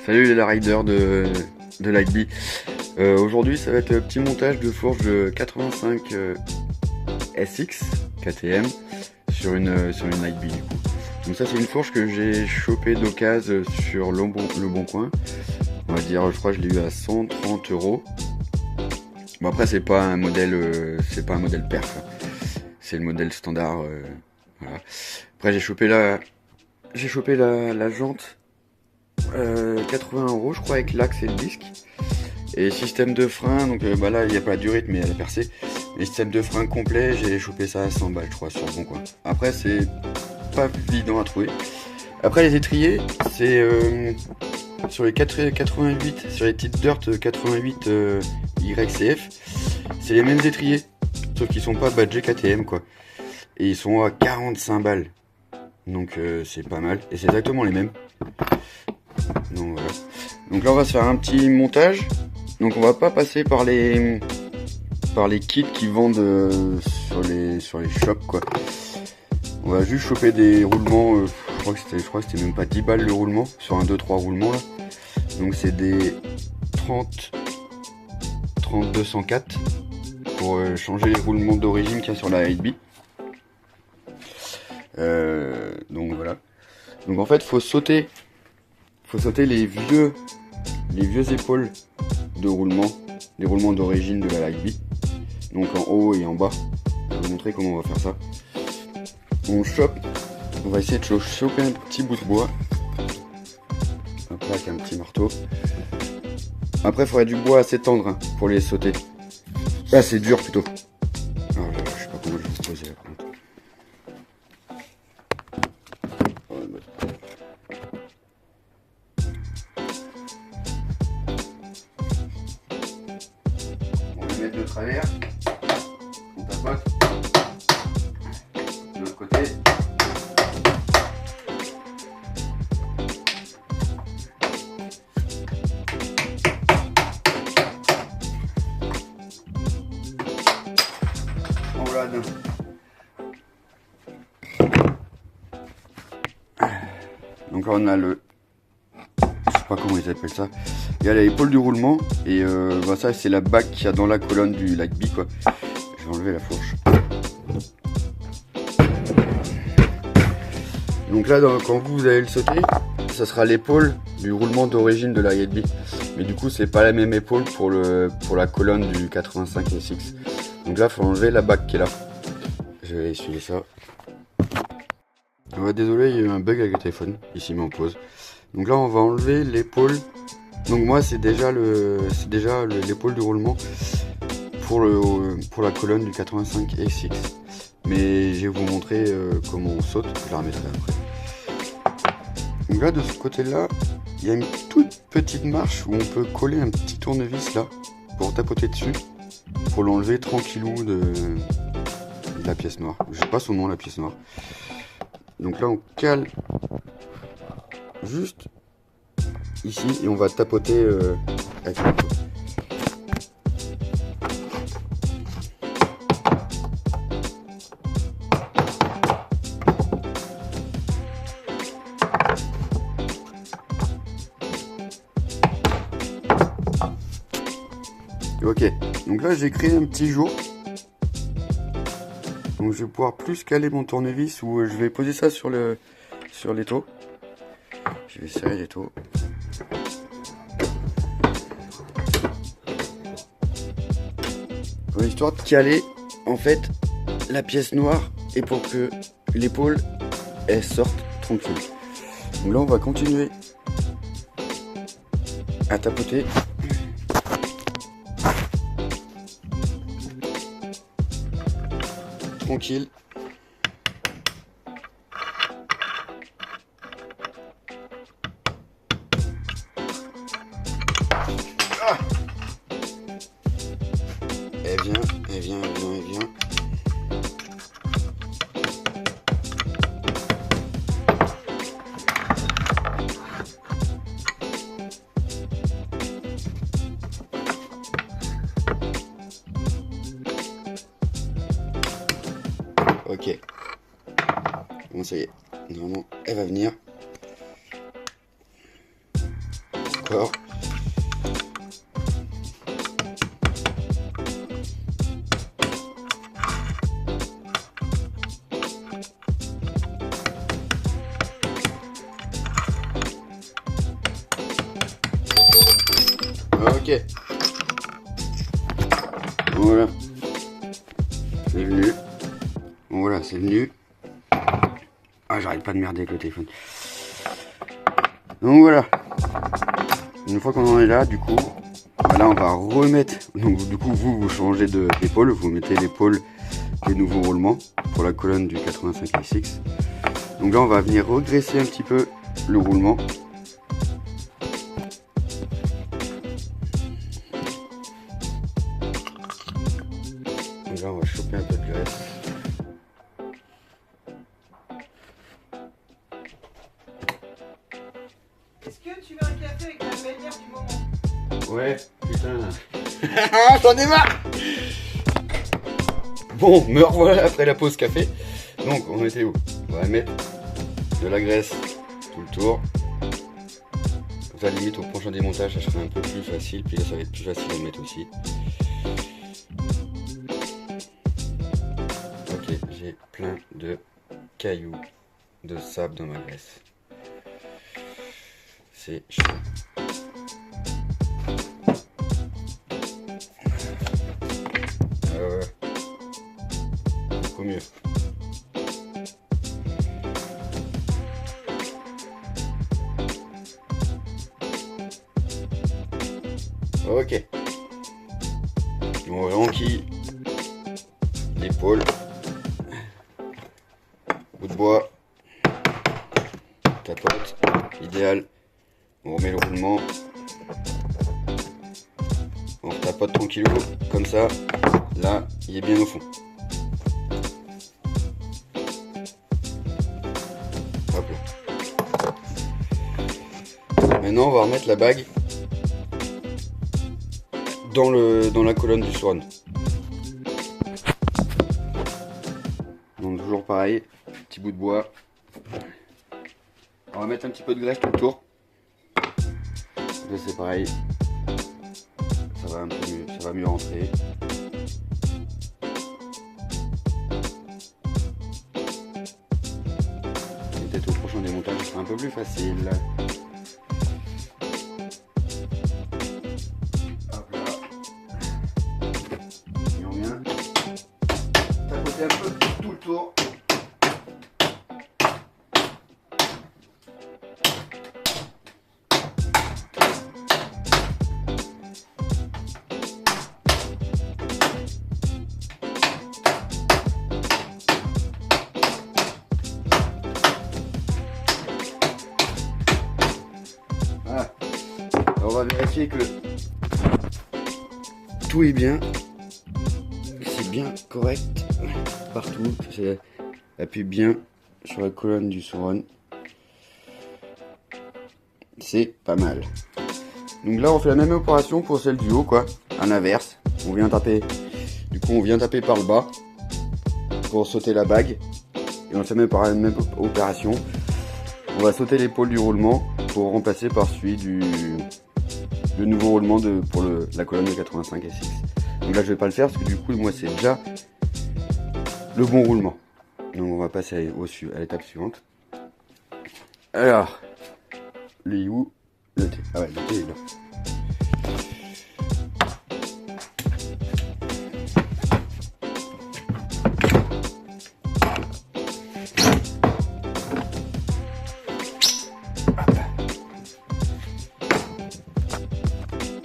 Salut les riders de Lightbee. Aujourd'hui ça va être un petit montage de fourche de 85 SX KTM sur une Lightbee du coup. Donc ça c'est une fourche que j'ai chopée d'occasion sur le bon coin. On va dire, je crois que je l'ai eu à 130 €. Bon après c'est pas un modèle perf, c'est le modèle standard. Voilà. Après j'ai chopé la jante 80 € je crois avec l'axe et le disque. Et système de frein, donc là il n'y a pas du rythme mais elle a percé. Et système de frein complet, j'ai chopé ça à 100 balles je crois sur le bon coin. Après c'est pas évident à trouver. Après les étriers, c'est sur les 88, sur les petites dirt 88 YCF, c'est les mêmes étriers, sauf qu'ils sont pas badgés KTM quoi. Et ils sont à 45 balles. Donc c'est pas mal. Et c'est exactement les mêmes. Donc voilà. Donc là on va se faire un petit montage. Donc on va pas passer par les kits qui vendent sur les shops quoi. On va juste choper des roulements, je crois que c'était même pas 10 balles le roulement, sur un 2-3 roulements là. Donc c'est des 30-204 pour changer les roulements d'origine qu'il y a sur la Lightbee. Donc voilà. Donc en fait faut sauter les vieux épaules de roulement, les roulements d'origine de la Lightbee. Donc en haut et en bas. Je vais vous montrer comment on va faire ça. On va essayer de choper un petit bout de bois. Hop là, avec un petit marteau. Après, il faudrait du bois assez tendre hein, pour les sauter. Ah, c'est dur plutôt. Alors, je sais pas comment je vais vous poser là. On va le mettre de travers. On tapote. De l'autre côté. Donc là on a je sais pas comment ils appellent ça. Il y a l'épaule du roulement et ça c'est la bague qu'il y a dans la colonne du Lightbee quoi. Je vais enlever la fourche. Donc là quand vous allez le sauter, ça sera l'épaule du roulement d'origine de la Lightbee. Mais du coup c'est pas la même épaule pour la colonne du 85 SX. Donc là il faut enlever la bague qui est là. Je vais essuyer ça. Ouais, désolé, il y a eu un bug avec le téléphone. Ici, mais en pause. Donc là, on va enlever l'épaule. Donc moi, c'est déjà l'épaule du roulement pour la colonne du 85 SX. Mais je vais vous montrer comment on saute. Je la remettrai après. Donc là, de ce côté-là, il y a une toute petite marche où on peut coller un petit tournevis là pour tapoter dessus, pour l'enlever tranquillou de la pièce noire. Je sais pas son nom, la pièce noire. Donc là on cale juste ici et on va tapoter avec le couteau. Ok, donc là j'ai créé un petit jour. Donc je vais pouvoir plus caler mon tournevis ou je vais poser ça sur l'étau. Je vais serrer l'étau. Histoire de caler en fait la pièce noire et pour que l'épaule elle sorte tranquille. Donc là on va continuer à tapoter. Tranquille. Ah, elle vient. Ok. Bon, ça y est. Normalement, elle va venir. encore. Ok. Voilà. C'est venu. Voilà, c'est venu. Ah, j'arrête pas de merder avec le téléphone. Donc voilà. Une fois qu'on en est là, du coup, là on va remettre. Donc du coup, vous changez d'épaule. Vous mettez l'épaule des nouveaux roulements pour la colonne du 85 SX. Donc là, on va venir redresser un petit peu le roulement. Donc là, on va choper un peu de graisse. Est-ce que tu veux un café avec la belle-mère du moment? Ouais, putain. J'en ai marre. Bon, me revoilà après la pause café. Donc, on était où? On va mettre de la graisse tout le tour. Comme ça, limite, au prochain démontage, ça sera un peu plus facile. Puis là, ça va être plus facile à mettre aussi. Ok, j'ai plein de cailloux, de sable dans ma graisse. C'est chiant. Beaucoup mieux. Ok. On enquille l'épaule. Bout de bois. Tapote. Idéal. On remet le roulement. On tapote tranquillou. Comme ça. Là, il est bien au fond. Hop là. Maintenant, on va remettre la bague dans la colonne du Swan. Donc toujours pareil, petit bout de bois. On va mettre un petit peu de graisse tout le tour. Là c'est pareil. Ça va un peu mieux, ça va mieux rentrer. Peut-être au prochain démontage, ce sera un peu plus facile. Un peu tout le tour. Voilà. On va vérifier que tout est bien. C'est bien correct. Partout, ça appuie bien sur la colonne du Swan. C'est pas mal. Donc là on fait la même opération pour celle du haut quoi, à l'inverse. On vient taper, du coup on vient taper par le bas pour sauter la bague. Et on fait même par la même opération. On va sauter l'épaule du roulement pour remplacer par celui du nouveau roulement pour la colonne de 85 SX. Donc là je vais pas le faire parce que du coup moi c'est déjà le bon roulement. Donc on va passer à l'étape suivante. Alors, le U, le T. Ah ouais, le T est là.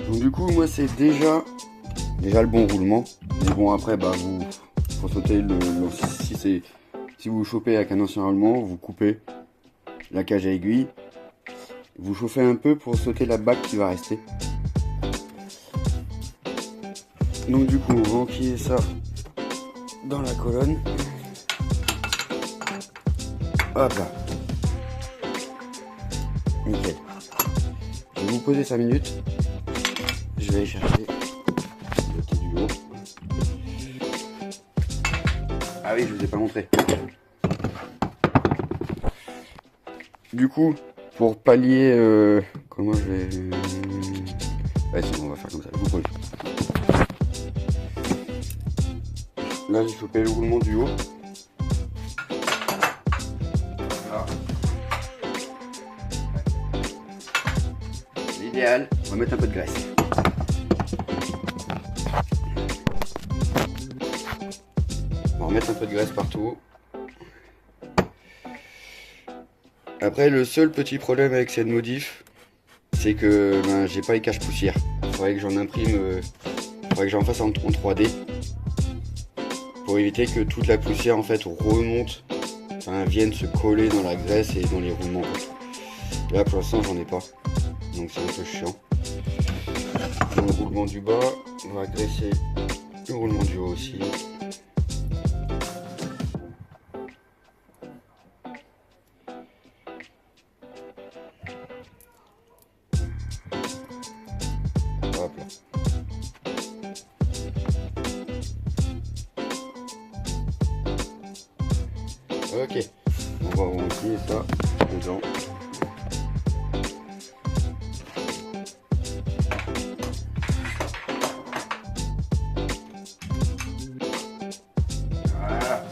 Donc du coup moi c'est déjà le bon roulement. Mais bon après bah faut sauter si vous chopez avec un ancien roulement, vous coupez la cage à aiguille, vous chauffez un peu pour sauter la bague qui va rester. Donc du coup on va enquiller ça dans la colonne. Hop là. Nickel. Je vais vous poser 5 minutes. Je vais aller chercher le thé du haut. Ah oui, je vous ai pas montré. Du coup, pour pallier comment je vais... Ouais, sinon on va faire comme ça, je vous pose. Là j'ai chopé le roulement du haut. Voilà. L'idéal, on va mettre un peu de graisse. On va remettre un peu de graisse partout. Après, le seul petit problème avec cette modif, c'est que j'ai pas les caches poussières. Il faudrait que j'en imprime, faudrait que j'en fasse en 3D pour éviter que toute la poussière en fait remonte, enfin, vienne se coller dans la graisse et dans les roulements. Là pour l'instant j'en ai pas, donc c'est un peu chiant. Dans le roulement du bas, on va graisser le roulement du haut aussi. Hop là. Ok, on va remonter ça dedans. Voilà.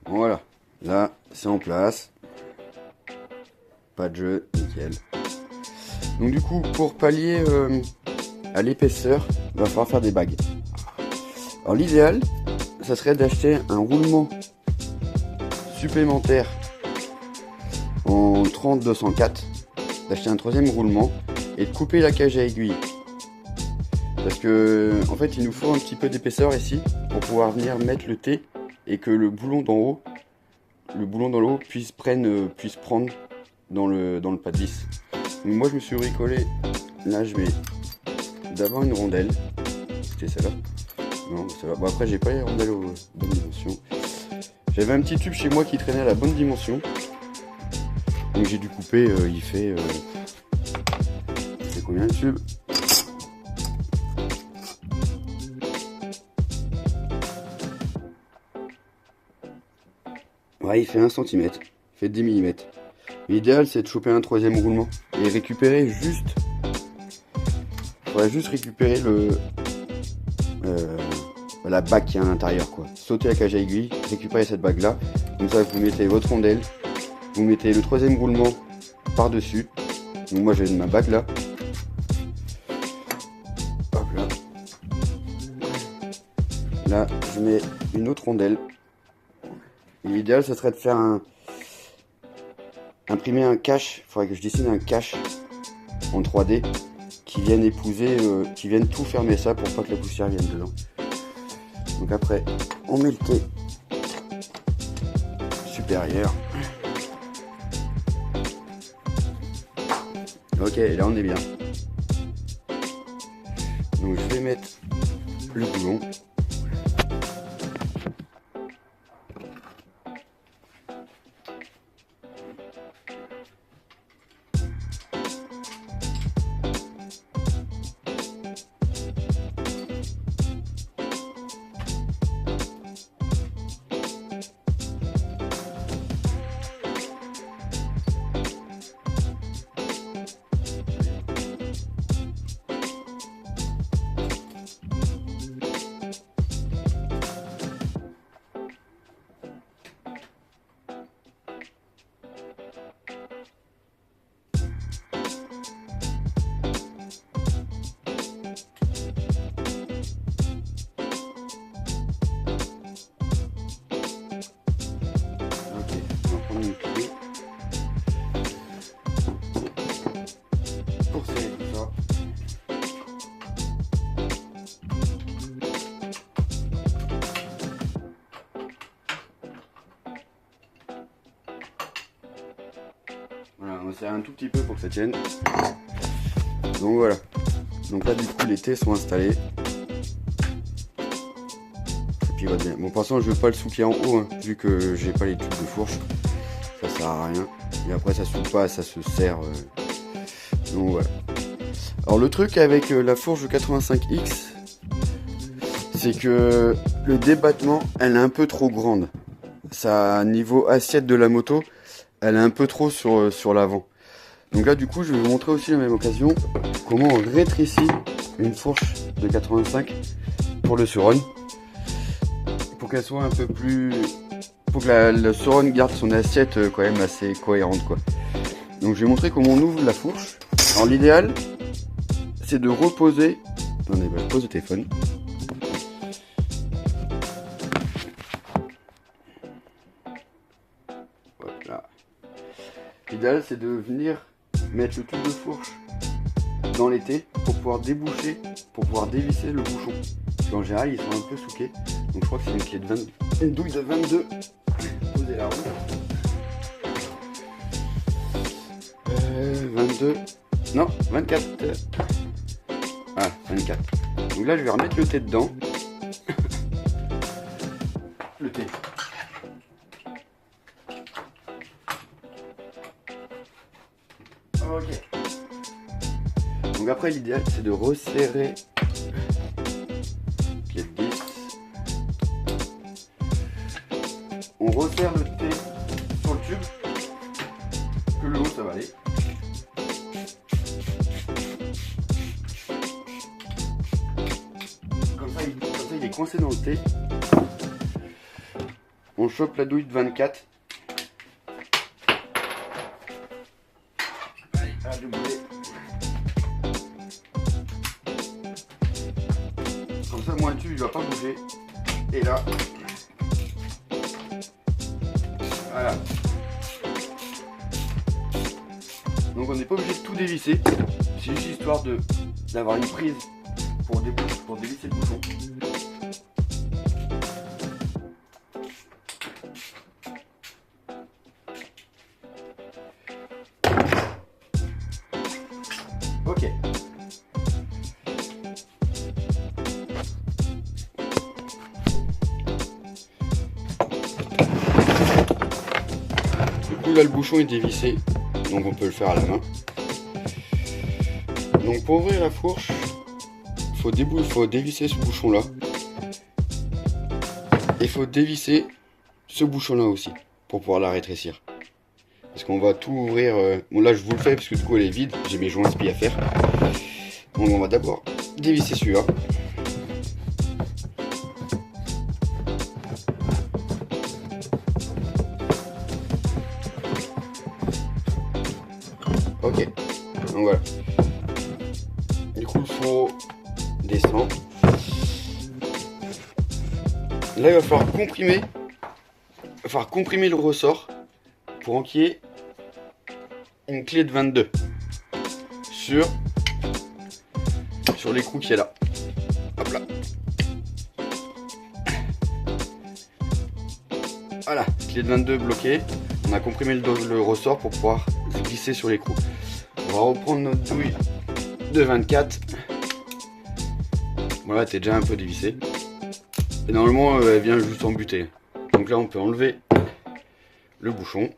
Voilà, là c'est en place. Pas de jeu, nickel. Donc du coup, pour pallier à l'épaisseur, il va falloir faire des bagues. Alors l'idéal, ça serait d'acheter un roulement supplémentaire en 30-204, d'acheter un troisième roulement et de couper la cage à aiguille. Parce que en fait il nous faut un petit peu d'épaisseur ici pour pouvoir venir mettre le T et que le boulon d'en haut, puisse prendre dans le pas de vis. Donc moi je me suis bricolé, là je mets d'abord une rondelle, c'était celle-là. Non, celle-là. Bon après j'ai pas les rondelles aux bonnes dimensions. J'avais un petit tube chez moi qui traînait à la bonne dimension. Donc j'ai dû couper, il fait combien le tube? Ouais, il fait 1 cm, il fait 10 mm. L'idéal c'est de choper un troisième roulement et récupérer juste... Faudrait juste récupérer la bague qui est à l'intérieur quoi. Sauter la cage à aiguille, récupérer cette bague là. Comme ça vous mettez votre rondelle, vous mettez le troisième roulement par dessus. Donc moi j'ai ma bague là. Hop là. Là je mets une autre rondelle. L'idéal ça serait de faire imprimer un cache. Il faudrait que je dessine un cache en 3D qui vienne épouser, qui vienne tout fermer ça pour pas que la poussière vienne dedans. Donc après on met le T supérieur. Ok, là on est bien. Donc je vais mettre le boulon. Pour serrer tout ça. Voilà, on va serrer un tout petit peu pour que ça tienne. Donc voilà. Donc là du coup les T sont installés. Et puis va bien. Bon pour l'instant je veux pas le souquer en haut hein, vu que j'ai pas les tubes de fourche. Ça sert à rien. Et après ça soude pas, ça se serre. Donc voilà. Alors le truc avec la fourche 85X, c'est que le débattement, elle est un peu trop grande. Ça, niveau assiette de la moto, elle est un peu trop sur l'avant. Donc là du coup je vais vous montrer aussi à la même occasion comment on rétrécit une fourche de 85 pour le Suron. Pour qu'elle soit un peu plus... Pour que le Suron garde son assiette quand même assez cohérente quoi. Donc je vais montrer comment on ouvre la fourche. Alors l'idéal c'est de reposer... Attendez, je pose le téléphone. Voilà. L'idéal c'est de venir mettre le tube de fourche dans l'été pour pouvoir déboucher, pour pouvoir dévisser le bouchon. Parce qu'en général ils sont un peu souqués. Donc je crois que c'est une clé de 20, une douille de 22. Posez la roue. 22. Non, 24. Ah, 24. Donc là je vais remettre le thé dedans. Le thé. Ok. Donc après l'idéal c'est de resserrer les 10. On resserre le thé sur le tube. Que le haut ça va aller. Comme ça il est coincé dans le thé. On chope la douille de 24. Allez, à doubler. Comme ça, moi le tube il va pas bouger. Et là, voilà. Donc on n'est pas obligé de tout dévisser. C'est juste histoire d'avoir une prise pour dévisser le bouchon. Ok. Du coup là le bouchon est dévissé, donc on peut le faire à la main. Donc pour ouvrir la fourche, faut dévisser ce bouchon là. Et il faut dévisser ce bouchon là aussi pour pouvoir la rétrécir. Parce qu'on va tout ouvrir. Bon là je vous le fais parce que du coup elle est vide, j'ai mes joints spi à faire. Donc on va d'abord dévisser celui-là. Ok, donc voilà. Du coup le fourreau descend. Là il va falloir comprimer le ressort pour enquiller une clé de 22 sur l'écrou qui est là. Hop là. Voilà, clé de 22 bloquée. On a comprimé le ressort pour pouvoir glisser sur l'écrou. On va reprendre notre douille de 24. Voilà, t'es déjà un peu dévissé. Et normalement, elle vient juste en butée. Donc là, on peut enlever le bouchon.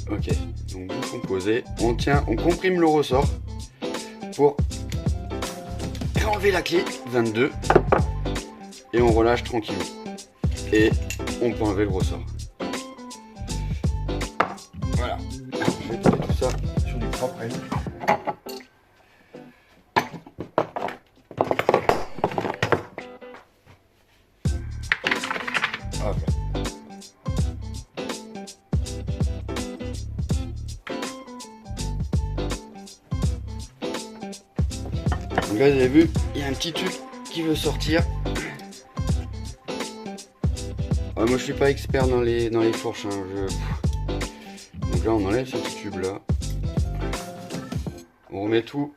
Ok, donc bouchon posé. On comprime le ressort pour enlever la clé 22 et on relâche tranquille. Et on peut enlever le ressort. Voilà. Je vais quitter tout ça sur du propre. Hop là. Donc là vous avez vu, il y a un petit tube qui veut sortir. Ouais, moi je suis pas expert dans les fourches. Donc là on enlève ce petit tube là. On remet tout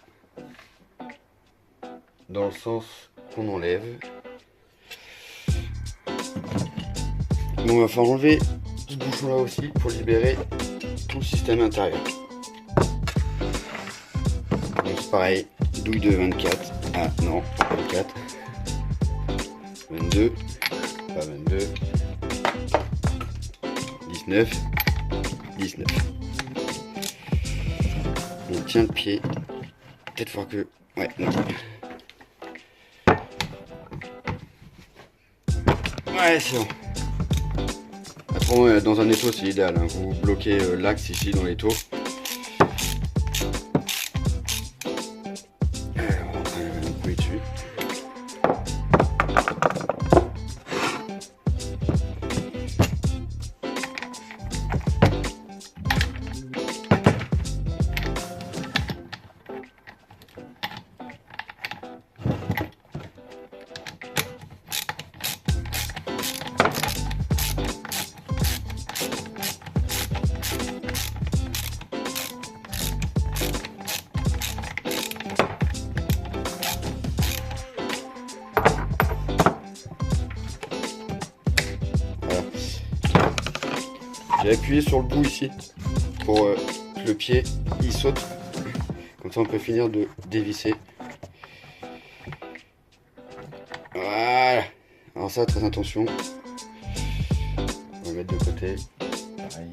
dans le sens qu'on enlève. Bon, on va falloir enlever ce bouchon là aussi pour libérer tout le système intérieur. Donc c'est pareil, douille de 24. Ah non, 24. 22. Pas 22. 19. 19. On tient le pied. Peut-être voir que... Ouais, ok. Ouais, c'est bon. Après, dans un étau, c'est idéal. Hein. Vous bloquez l'axe ici dans l'étau. On va prendre un coup dessus. J'ai appuyé sur le bout ici pour que le pied il saute. Comme ça on peut finir de dévisser. Voilà. Alors ça, très attention. On va mettre de côté. Pareil.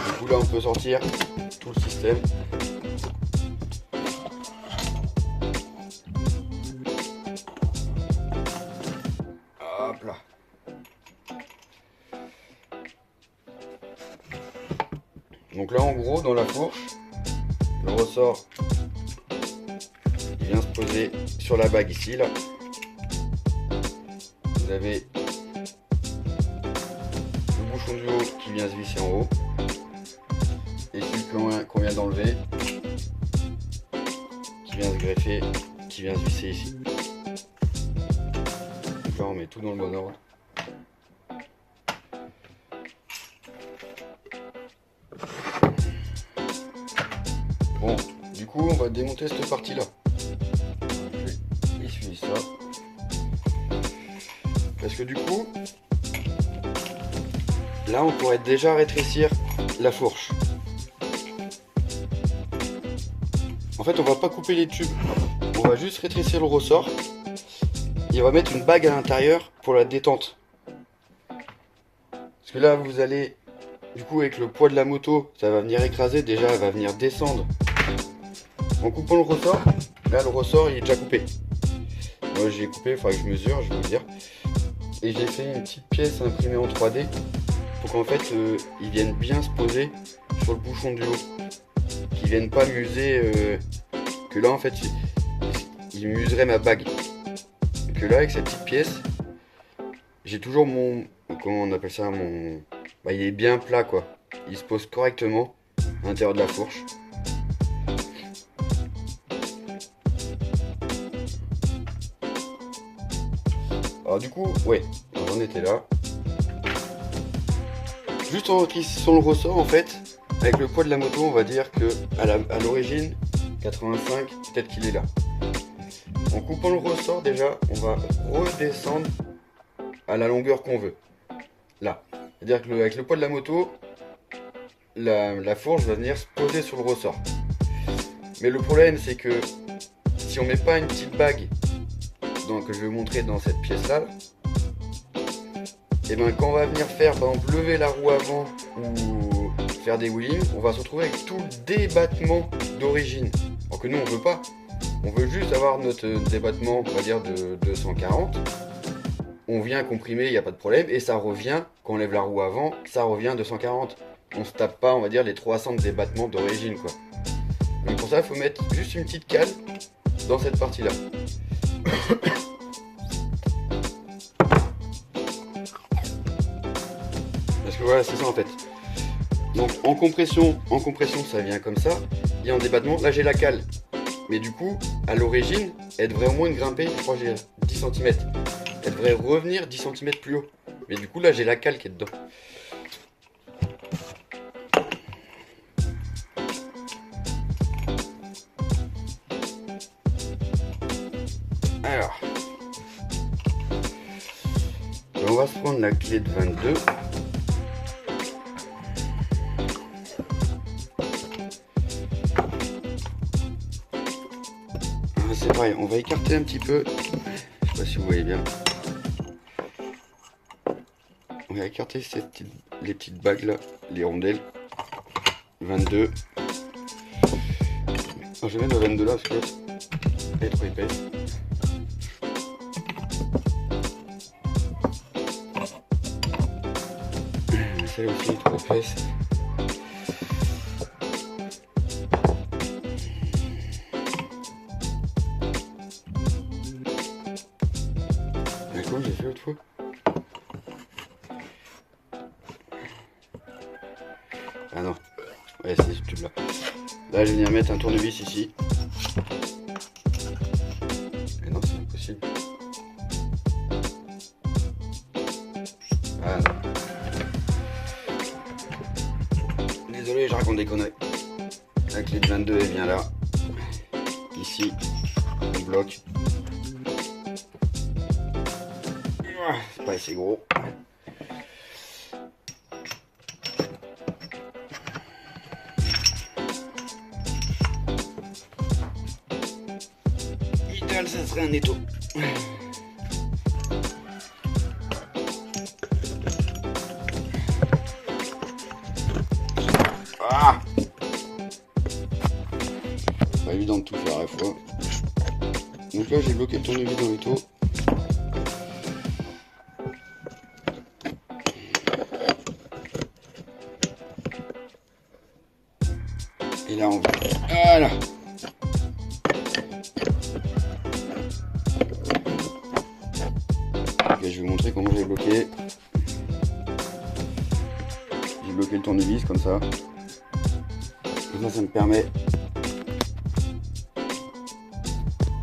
Du coup là on peut sortir tout le système. Hop là. Donc là en gros dans la fourche, le ressort il vient se poser sur la bague ici là. Vous avez le bouchon du haut qui vient se visser en haut. Et celui qu'on vient d'enlever qui vient se greffer, qui vient se visser ici. Donc là on met tout dans le bon ordre. Bon, du coup on va démonter cette partie là. Je vais essuyer ça. Parce que du coup, là on pourrait déjà rétrécir la fourche. En fait on va pas couper les tubes, on va juste rétrécir le ressort. Et on va mettre une bague à l'intérieur pour la détente. Parce que là vous allez, du coup avec le poids de la moto, ça va venir écraser, déjà elle va venir descendre. En coupant le ressort, là le ressort il est déjà coupé. Moi j'ai coupé, il faudra que je mesure, je vais vous dire. Et j'ai fait une petite pièce imprimée en 3D pour qu'en fait ils viennent bien se poser sur le bouchon du haut. Qu'ils viennent pas muser, que là en fait ils museraient ma bague. Que là avec cette petite pièce, j'ai toujours mon, comment on appelle ça, mon, bah, il est bien plat quoi. Il se pose correctement à l'intérieur de la fourche. Alors du coup, ouais, on était là. Juste en rétrécissant le ressort en fait, avec le poids de la moto, on va dire que à l'origine, 85, peut-être qu'il est là. En coupant le ressort déjà, on va redescendre à la longueur qu'on veut. Là. C'est-à-dire que avec le poids de la moto, la fourche va venir se poser sur le ressort. Mais le problème c'est que si on met pas une petite bague que je vais montrer dans cette pièce là, et ben quand on va venir faire par exemple lever la roue avant ou faire des wheelings, on va se retrouver avec tout le débattement d'origine. Alors que nous on veut pas. On veut juste avoir notre débattement, on va dire de 240. On vient comprimer, il n'y a pas de problème. Et ça revient, quand on lève la roue avant, ça revient 240. On se tape pas, on va dire, les 300 de débattement d'origine, quoi. Donc pour ça, il faut mettre juste une petite cale dans cette partie-là. Parce que voilà, c'est ça en fait. Donc en compression, ça vient comme ça. Et en débattement, là j'ai la cale. Mais du coup, à l'origine, elle devrait au moins grimper, je crois que j'ai 10 cm. Elle devrait revenir 10 cm plus haut. Mais du coup, là, j'ai la cale qui est dedans. Alors. On va se prendre la clé de 22. C'est pareil, on va écarter un petit peu. Je sais pas si vous voyez bien. On va écarter les petites bagues là, les rondelles. 22. Alors, je vais mettre la 22 là parce que l'autre est trop épaisse. Celle aussi est trop épaisse. Comment j'ai fait l'autre fois? Ah non, ouais c'est ce tube là. Là je vais venir mettre un tournevis ici. Mais non, c'est impossible. Ah non. Désolé, je raconte des conneries. La clé de 22 elle vient là. Ici, on bloque. C'est pas assez gros. L'idéal, ça serait un étau. Ah! Pas évident de tout faire à la fois. Donc là, j'ai bloqué le tournevis dans l'étau. Et là, on va... Voilà! Ok, je vais vous montrer comment j'ai bloqué. J'ai bloqué le tournevis comme ça. Et ça me permet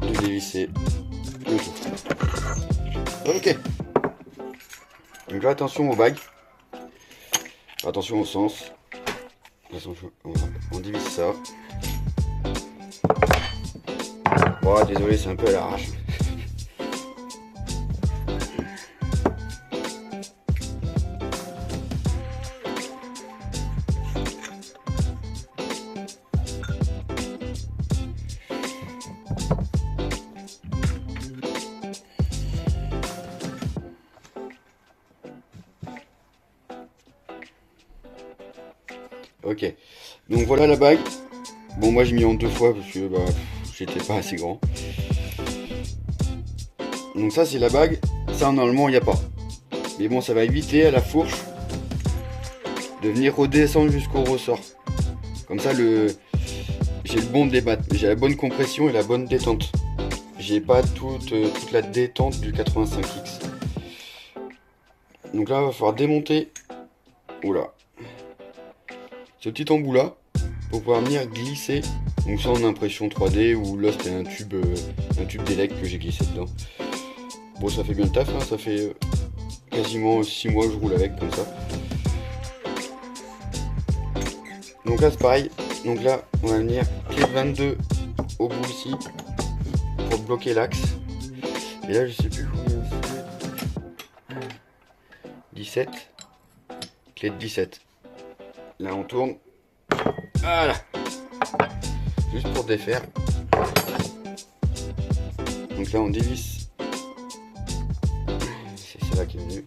de dévisser le tout. Ok. Donc là, attention aux bagues. Attention au sens. On divise ça. Bon, désolé, c'est un peu à l'arrache. Ok, donc voilà la bague. Bon, moi j'ai mis en 2 fois parce que bah, j'étais pas assez grand. Donc ça c'est la bague. Ça normalement il n'y a pas. Mais bon, ça va éviter à la fourche de venir redescendre jusqu'au ressort. Comme ça j'ai le bon débat, j'ai la bonne compression et la bonne détente. J'ai pas toute la détente du 85X. Donc là il va falloir démonter. Oula. Ce petit embout là pour pouvoir venir glisser, donc ça en impression 3D ou là c'était un tube d'élect que j'ai glissé dedans. Bon, ça fait bien le taf, hein, ça fait quasiment 6 mois que je roule avec comme ça. Donc là c'est pareil, donc là on va venir clé 22 au bout ici pour bloquer l'axe. Et là je sais plus combien c'est. 17, clé de 17. Là on tourne. Voilà. Juste pour défaire. Donc là on dévisse. C'est là qui est venu.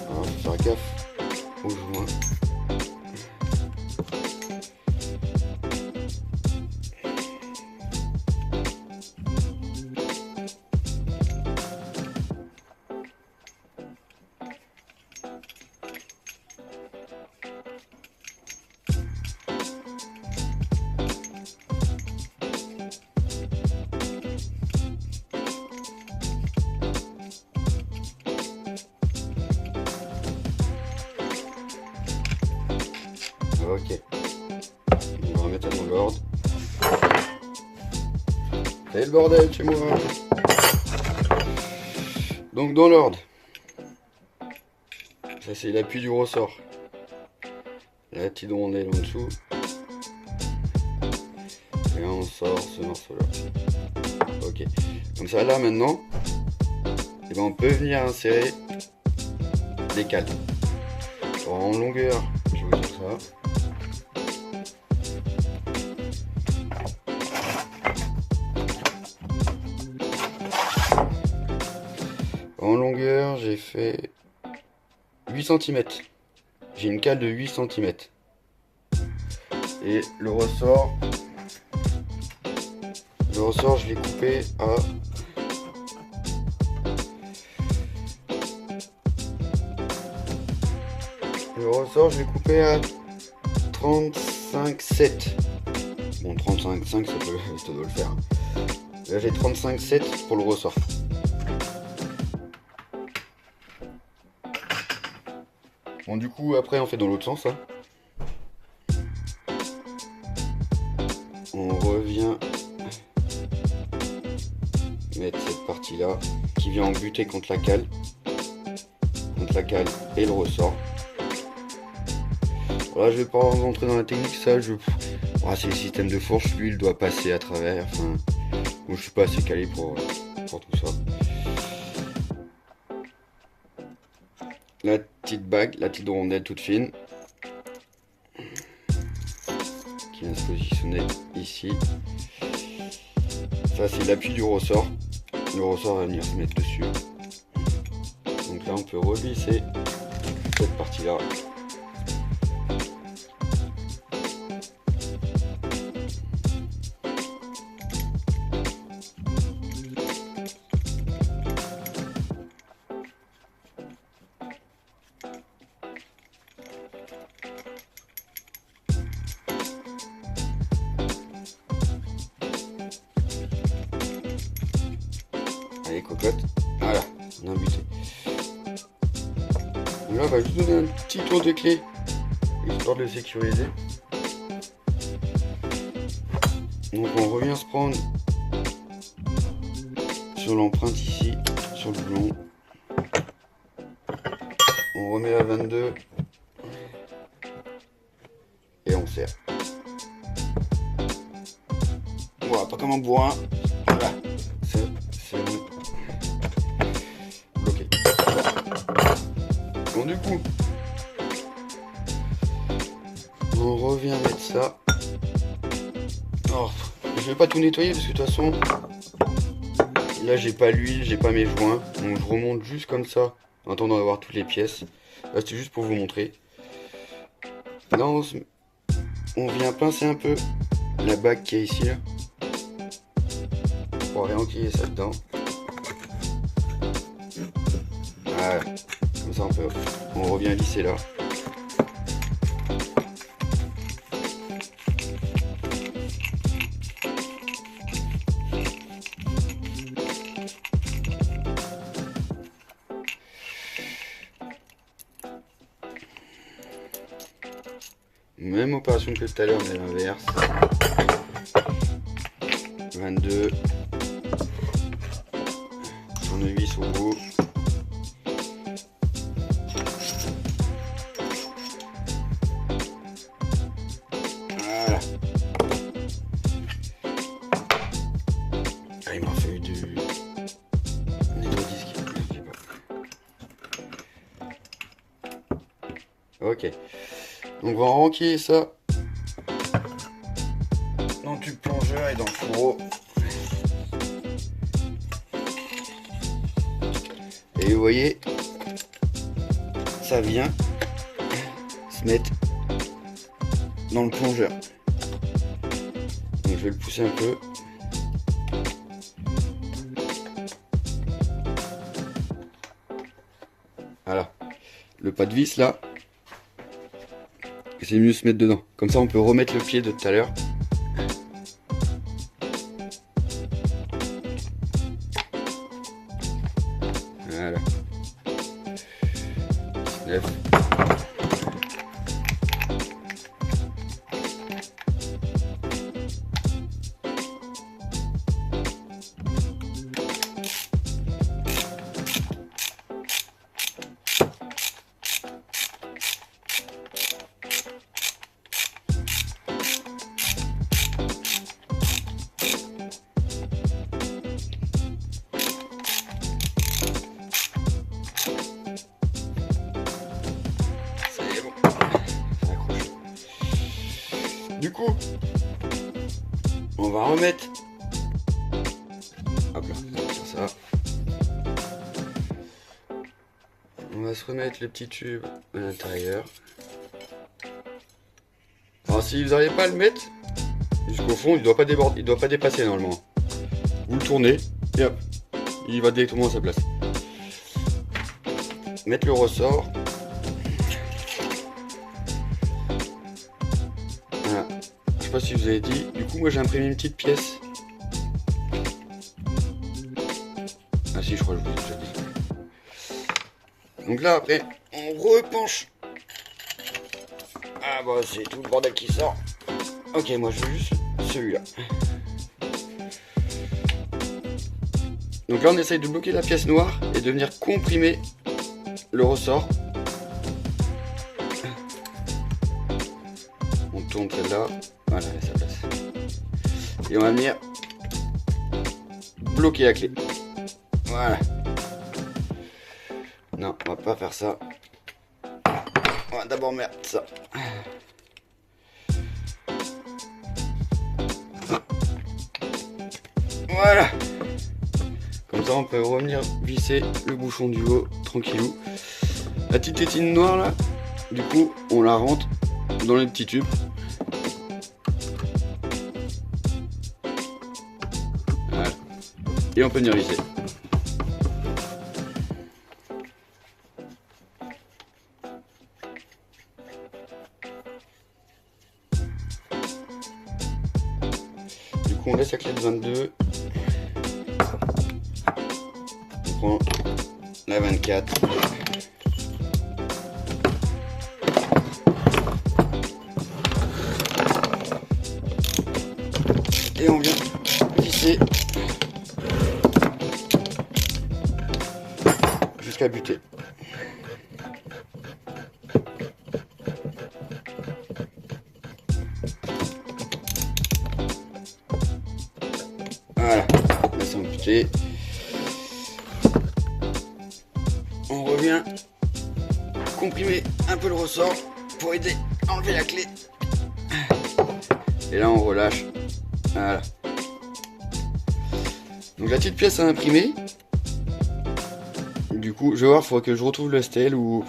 Alors faut faire gaffe au joint. Ok, on va remettre ça dans l'ordre. C'est le bordel chez moi. Donc dans l'ordre, ça c'est l'appui du ressort. La petite rondelle en dessous. Et là on sort ce morceau là. Ok, comme ça là maintenant, et ben on peut venir insérer des cales. En longueur, je vais vous dire ça. En longueur, j'ai fait 8 cm. J'ai une cale de 8 cm. Et le ressort, Le ressort, je l'ai coupé à... Le ressort, je l'ai coupé à 35,7. Bon, 35,5, ça doit le faire. Là, j'ai 35,7 pour le ressort. Bon, du coup, après, on fait dans l'autre sens. Hein. On revient mettre cette partie-là qui vient en buter contre la cale. Contre la cale et le ressort. Voilà, je vais pas rentrer dans la technique, ça, c'est le système de fourche, lui, il doit passer à travers. Enfin, moi, je suis pas assez calé pour tout ça. La petite bague, la petite rondelle toute fine qui vient se positionner ici. Ça, c'est l'appui du ressort. Le ressort va venir se mettre dessus. Donc là, on peut revisser cette partie-là. Allez, cocotte. Voilà, on a buté. Donc là, on va juste donner un petit tour de clé, histoire de le sécuriser. Donc on revient se prendre sur l'empreinte ici, sur le boulon. On remet la 22 et on serre. Voilà, pas comme un bourrin. Voilà, c'est bon. Bloqué. Bon, du coup, on revient mettre ça. Oh, je vais pas tout nettoyer parce que de toute façon, là j'ai pas l'huile, j'ai pas mes joints. Donc je remonte juste comme ça en attendant d'avoir toutes les pièces. Là c'était juste pour vous montrer. Là on vient pincer un peu la bague qui est ici là. Pour réenquiller ça dedans. Voilà. Comme ça on revient lisser là. Même opération que tout à l'heure mais l'inverse. 22. Tournevis au bout. Voilà. Ah, il m'a fallu du disque. Ok. Donc on va renquiller ça dans le tube plongeur et dans le fourreau. Et vous voyez, ça vient se mettre dans le plongeur. Donc je vais le pousser un peu. Voilà. Le pas de vis là. C'est mieux de se mettre dedans. Comme ça on peut remettre le pied de tout à l'heure. Voilà. 19. Du coup, on va remettre. Hop là, ça. On va se remettre le petit tube à l'intérieur. Alors si vous n'arrivez pas à le mettre, jusqu'au fond, il doit pas déborder, il doit pas dépasser normalement. Vous le tournez et hop, il va directement à sa place. Mettre le ressort. Voilà. Je sais pas si vous avez dit. Du coup, moi j'ai imprimé une petite pièce. Ah si, je crois que je vous ai déjà dit. Donc là, après, on repenche. Ah bah c'est tout le bordel qui sort. Ok, moi je veux juste celui-là. Donc là on essaye de bloquer la pièce noire et de venir comprimer le ressort. On tourne celle-là. Voilà, elle a sa place. Et on va venir bloquer la clé. Voilà. Non, on va pas faire ça. On va d'abord mettre ça. Voilà. Comme ça on peut revenir visser le bouchon du haut tranquillou. La petite tétine noire là, du coup on la rentre dans les petits tubes. Voilà. Et on peut venir visser. Du coup on laisse la clé de 22. On prend la 24. Et on vient visser jusqu'à buter. Voilà, là c'est buté. On revient comprimer un peu le ressort pour aider à enlever la clé. Et là on relâche. Voilà. Donc la petite pièce à imprimer. Du coup, je vais voir, il faudra que je retrouve le STL ou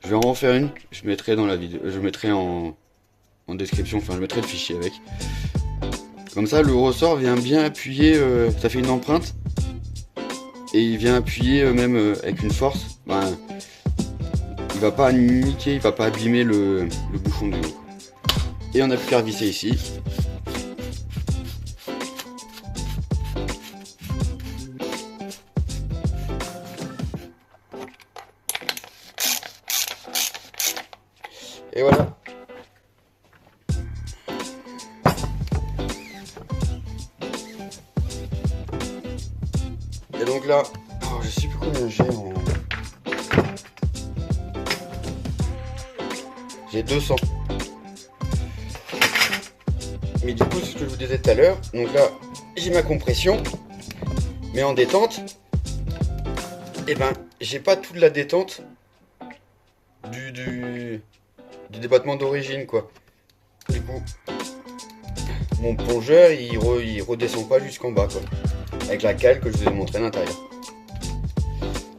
je vais en faire une. Je mettrai dans la vidéo, je mettrai en description, enfin je mettrai le fichier avec. Comme ça, le ressort vient bien appuyer, ça fait une empreinte. Et il vient appuyer même avec une force. Ben, il va pas niquer, il va pas abîmer le bouchon du haut. Et on a plus qu'à visser ici. Et voilà. Et donc là, alors je sais plus combien j'ai en... J'ai 200. Mais du coup, c'est ce que je vous disais tout à l'heure. Donc là, j'ai ma compression. Mais en détente, et ben, j'ai pas toute la détente du débattement d'origine, quoi. Du coup, mon plongeur, il redescend pas jusqu'en bas, quoi. Avec la cale que je vous ai montré à l'intérieur.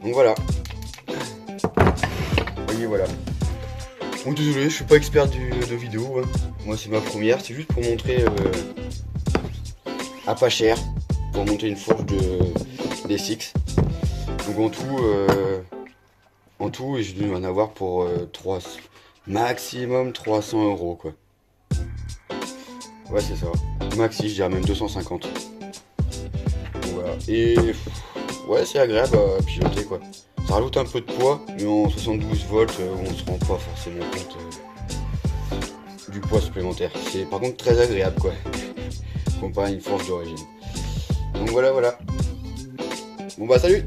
Donc voilà. Vous voyez, voilà. Bon, désolé, je suis pas expert de vidéo. Hein. Moi, c'est ma première. C'est juste pour montrer à pas cher. Pour monter une fourche des Six. Donc en tout, je vais en avoir pour maximum 300 €, quoi. Ouais, c'est ça. Maxi, je dirais même 250. Voilà. Et ouais, c'est agréable à piloter, quoi. Ça rajoute un peu de poids, mais en 72 volts, on se rend pas forcément compte du poids supplémentaire. C'est par contre très agréable, quoi, comparé à une forge d'origine. Donc voilà. Bon bah salut.